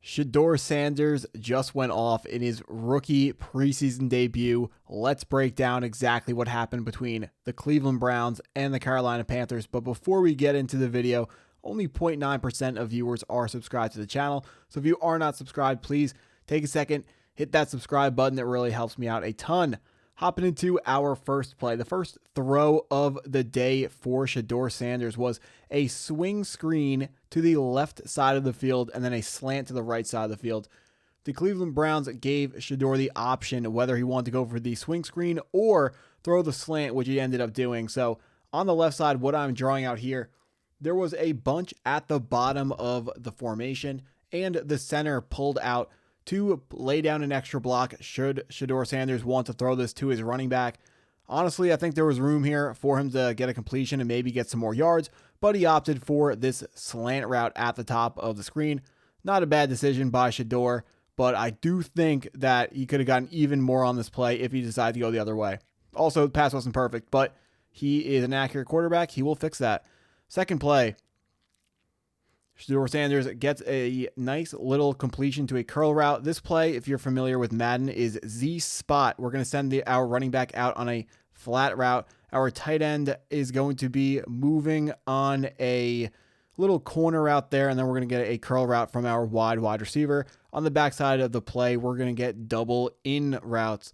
Shedeur Sanders just went off in his rookie preseason debut. Let's break down exactly what happened between the Cleveland Browns and the Carolina Panthers. But before we get into the video, only 0.9% of viewers are subscribed to the channel. So if you are not subscribed, please take a second, hit that subscribe button. It really helps me out a ton. Hopping into our first play, the first throw of the day for Shedeur Sanders was a swing screen to the left side of the field and then a slant to the right side of the field. The Cleveland Browns gave Shedeur the option whether he wanted to go for the swing screen or throw the slant, which he ended up doing. So on the left side, what I'm drawing out here, there was a bunch at the bottom of the formation and the center pulled out to lay down an extra block should Shedeur Sanders want to throw this to his running back. Honestly, I think there was room here for him to get a completion and maybe get some more yards, but he opted for this slant route at the top of the screen. Not a bad decision by Shedeur, but I do think that he could have gotten even more on this play if he decided to go the other way. Also, the pass wasn't perfect, but he is an accurate quarterback. He will fix that. Second play, Shedeur Sanders gets a nice little completion to a curl route. This play, if you're familiar with Madden, is Z-spot. We're going to send our running back out on a flat route. Our tight end is going to be moving on a little corner out there, and then we're going to get a curl route from our wide receiver. On the backside of the play, we're going to get double in routes.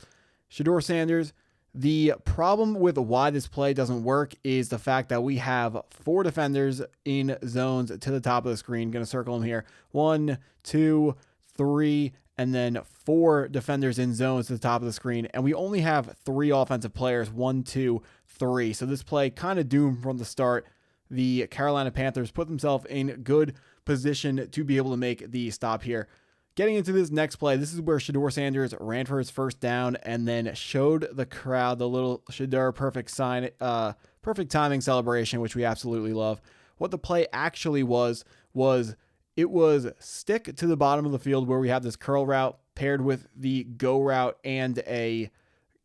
Shedeur Sanders, the problem with why this play doesn't work is the fact that we have 4 defenders in zones to the top of the screen. Going to circle them here. 1, 2, 3, and then 4 defenders in zones to the top of the screen. And we only have 3 offensive players. 1, 2, 3. So this play kind of doomed from the start. The Carolina Panthers put themselves in good position to be able to make the stop here. Getting into this next play, this is where Shedeur Sanders ran for his first down and then showed the crowd the little Shedeur perfect timing celebration, which we absolutely love. What the play actually was it was stick to the bottom of the field where we have this curl route paired with the go route and a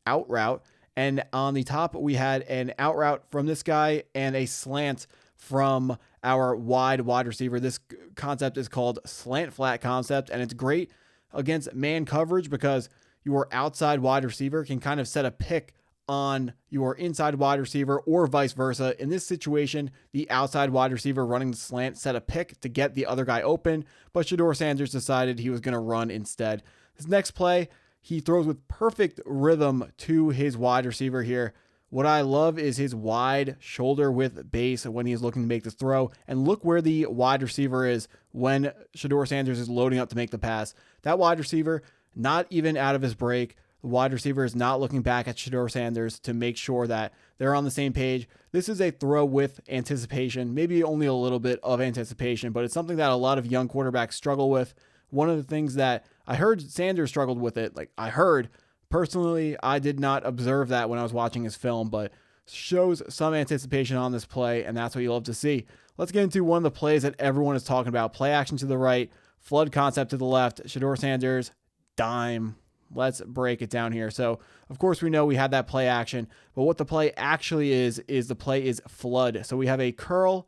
out route. And on the top, we had an out route from this guy and a slant from our wide receiver. This concept is called slant flat concept, and it's great against man coverage because your outside wide receiver can kind of set a pick on your inside wide receiver or vice versa. In this situation, the outside wide receiver running the slant set a pick to get the other guy open, but Shedeur Sanders decided he was going to run instead. This next play, he throws with perfect rhythm to his wide receiver here. What I love is his wide shoulder width base when he's looking to make this throw. And look where the wide receiver is when Shedeur Sanders is loading up to make the pass. That wide receiver, not even out of his break. The wide receiver is not looking back at Shedeur Sanders to make sure that they're on the same page. This is a throw with anticipation, maybe only a little bit of anticipation, but it's something that a lot of young quarterbacks struggle with. One of the things that I heard Sanders struggled with it, personally, I did not observe that when I was watching his film, but shows some anticipation on this play, and that's what you love to see. Let's get into one of the plays that everyone is talking about. Play action to the right, flood concept to the left, Shedeur Sanders, dime. Let's break it down here. So, of course, we know we had that play action, but what the play actually is the play is flood. So we have a corner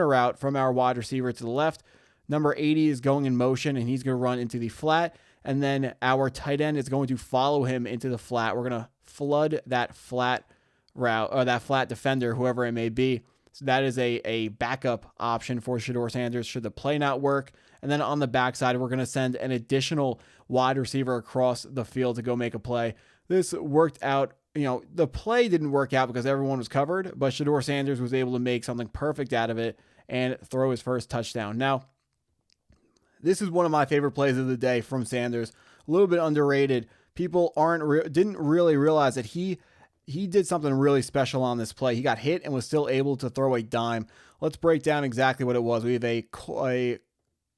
route from our wide receiver to the left. Number 80 is going in motion, and he's going to run into the flat. And then our tight end is going to follow him into the flat. We're going to flood that flat route or that flat defender, whoever it may be. So that is a backup option for Shedeur Sanders should the play not work. And then on the backside, we're going to send an additional wide receiver across the field to go make a play. This worked out. The play didn't work out because everyone was covered, but Shedeur Sanders was able to make something perfect out of it and throw his first touchdown. Now, this is one of my favorite plays of the day from Sanders. A little bit underrated. People didn't really realize that he did something really special on this play. He got hit and was still able to throw a dime. Let's break down exactly what it was. We have a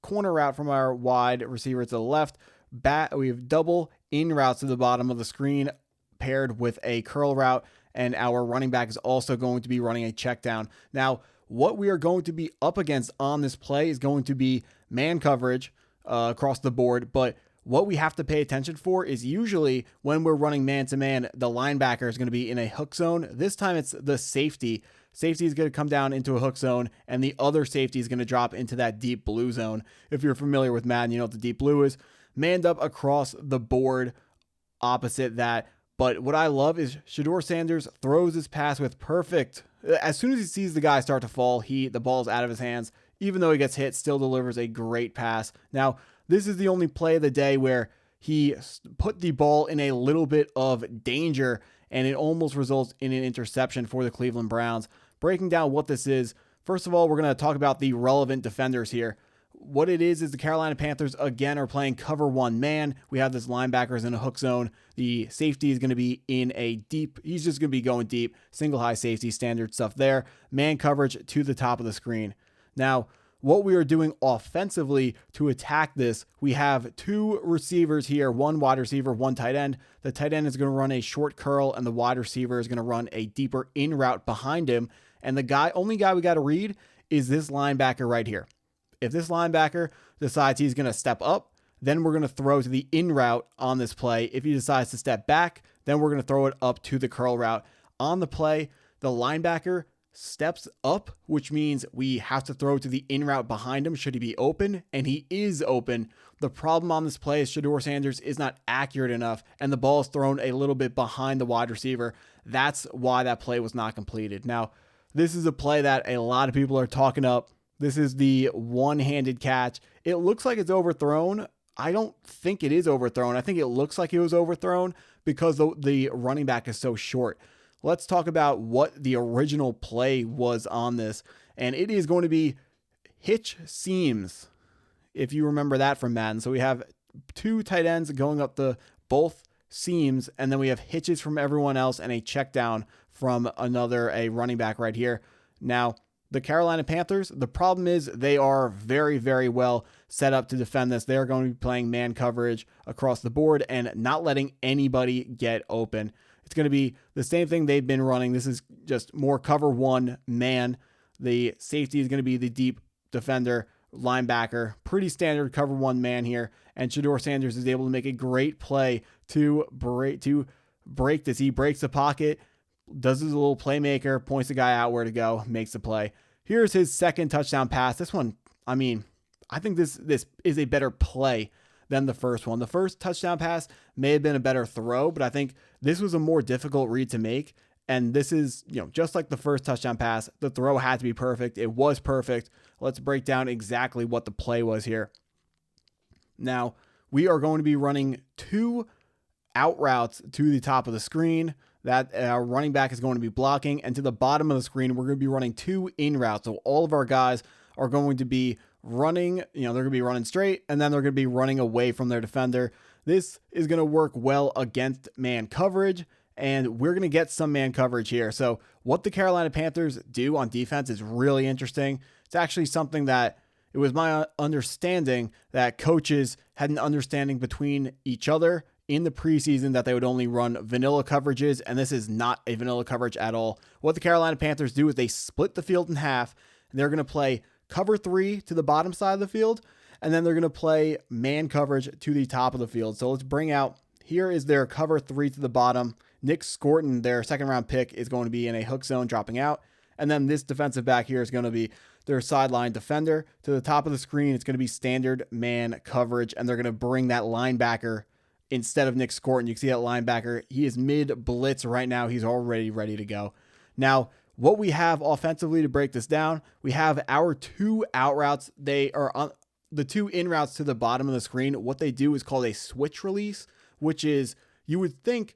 corner route from our wide receiver to the left. We have double in routes to the bottom of the screen paired with a curl route, and our running back is also going to be running a check down. Now, what we are going to be up against on this play is going to be man coverage across the board, but what we have to pay attention for is usually when we're running man-to-man, the linebacker is going to be in a hook zone. This time it's the safety. Safety is going to come down into a hook zone, and the other safety is going to drop into that deep blue zone. If you're familiar with Madden, you know what the deep blue is. Manned up across the board opposite that. But what I love is Shedeur Sanders throws his pass with perfect. As soon as he sees the guy start to fall, the ball's out of his hands. Even though he gets hit, still delivers a great pass. Now, this is the only play of the day where he put the ball in a little bit of danger, and it almost results in an interception for the Cleveland Browns. Breaking down what this is, first of all, we're going to talk about the relevant defenders here. What it is the Carolina Panthers, again, are playing cover one man. We have this linebackers in a hook zone. The safety is going to be in a deep, he's just going to be going deep, single high safety, standard stuff there. Man coverage to the top of the screen. Now, what we are doing offensively to attack this, we have two receivers here, one wide receiver, one tight end. The tight end is going to run a short curl, and the wide receiver is going to run a deeper in route behind him. And the only guy we got to read is this linebacker right here. If this linebacker decides he's going to step up, then we're going to throw to the in route on this play. If he decides to step back, then we're going to throw it up to the curl route. On the play, the linebacker steps up, which means we have to throw to the in route behind him should he be open, and he is open. The problem on this play is Shedeur Sanders is not accurate enough, and the ball is thrown a little bit behind the wide receiver. That's why that play was not completed. Now, this is a play that a lot of people are talking up. This is the one-handed catch. It looks like it's overthrown. I don't think it is overthrown. I think it looks like it was overthrown because the running back is so short. Let's talk about what the original play was on this. And it is going to be hitch seams, if you remember that from Madden. So we have two tight ends going up the both seams, and then we have hitches from everyone else and a check down from a running back right here. Now, the Carolina Panthers, the problem is they are very, very well set up to defend this. They're going to be playing man coverage across the board and not letting anybody get open. It's going to be the same thing they've been running. This is just more cover one man. The safety is going to be the deep defender, linebacker, pretty standard cover one man here. And Shedeur Sanders is able to make a great play to break this. He breaks the pocket, does his little playmaker, points the guy out where to go, makes the play. Here's his second touchdown pass. This one, I think this is a better play than the first one. The first touchdown pass may have been a better throw, but I think this was a more difficult read to make. And this is, just like the first touchdown pass, the throw had to be perfect. It was perfect. Let's break down exactly what the play was here. Now, we are going to be running two out routes to the top of the screen that our running back is going to be blocking, and to the bottom of the screen, we're going to be running two in routes. So all of our guys are going to be running, they're going to be running straight, and then they're going to be running away from their defender. This is going to work well against man coverage, and we're going to get some man coverage here. So what the Carolina Panthers do on defense is really interesting. It's actually something that it was my understanding that coaches had an understanding between each other in the preseason that they would only run vanilla coverages, and this is not a vanilla coverage at all. What the Carolina Panthers do is they split the field in half, and they're going to play cover three to the bottom side of the field, and then they're going to play man coverage to the top of the field. So let's bring out, here is their cover three to the bottom. Nick Scorton, their second round pick, is going to be in a hook zone dropping out, and then this defensive back here is going to be their sideline defender. To the top of the screen, it's going to be standard man coverage, and they're going to bring that linebacker instead of Nick Scorton. You can see that linebacker, he is mid blitz right now. He's already ready to go. Now, what we have offensively to break this down, we have our two out routes. They are on the two in routes to the bottom of the screen. What they do is called a switch release, which is, you would think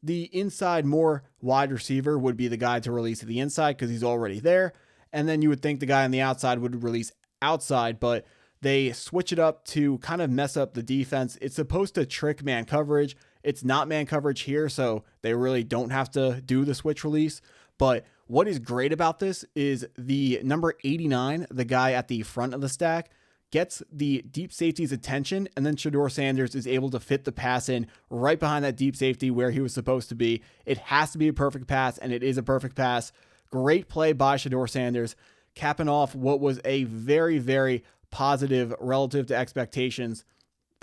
the inside more wide receiver would be the guy to release to the inside because he's already there. And then you would think the guy on the outside would release outside, but they switch it up to kind of mess up the defense. It's supposed to trick man coverage. It's not man coverage here, so they really don't have to do the switch release. But what is great about this is the number 89, the guy at the front of the stack, gets the deep safety's attention, and then Shedeur Sanders is able to fit the pass in right behind that deep safety where he was supposed to be. It has to be a perfect pass, and it is a perfect pass. Great play by Shedeur Sanders, capping off what was a very, very positive relative to expectations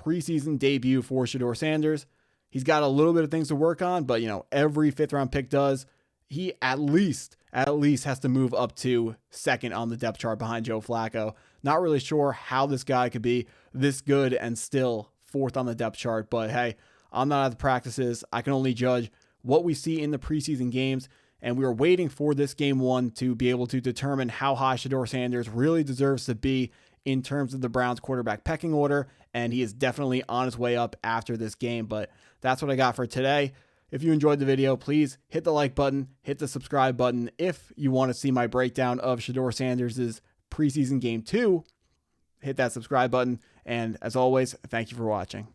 preseason debut for Shedeur Sanders. He's got a little bit of things to work on, but every 5th round pick does. He at least has to move up to second on the depth chart behind Joe Flacco. Not really sure how this guy could be this good and still 4th on the depth chart, but hey, I'm not at the practices. I can only judge what we see in the preseason games, and we are waiting for this game 1 to be able to determine how high Shedeur Sanders really deserves to be in terms of the Browns quarterback pecking order, and he is definitely on his way up after this game. But that's what I got for today. If you enjoyed the video, please hit the like button, hit the subscribe button. If you want to see my breakdown of Shedeur Sanders' preseason game 2, hit that subscribe button. And as always, thank you for watching.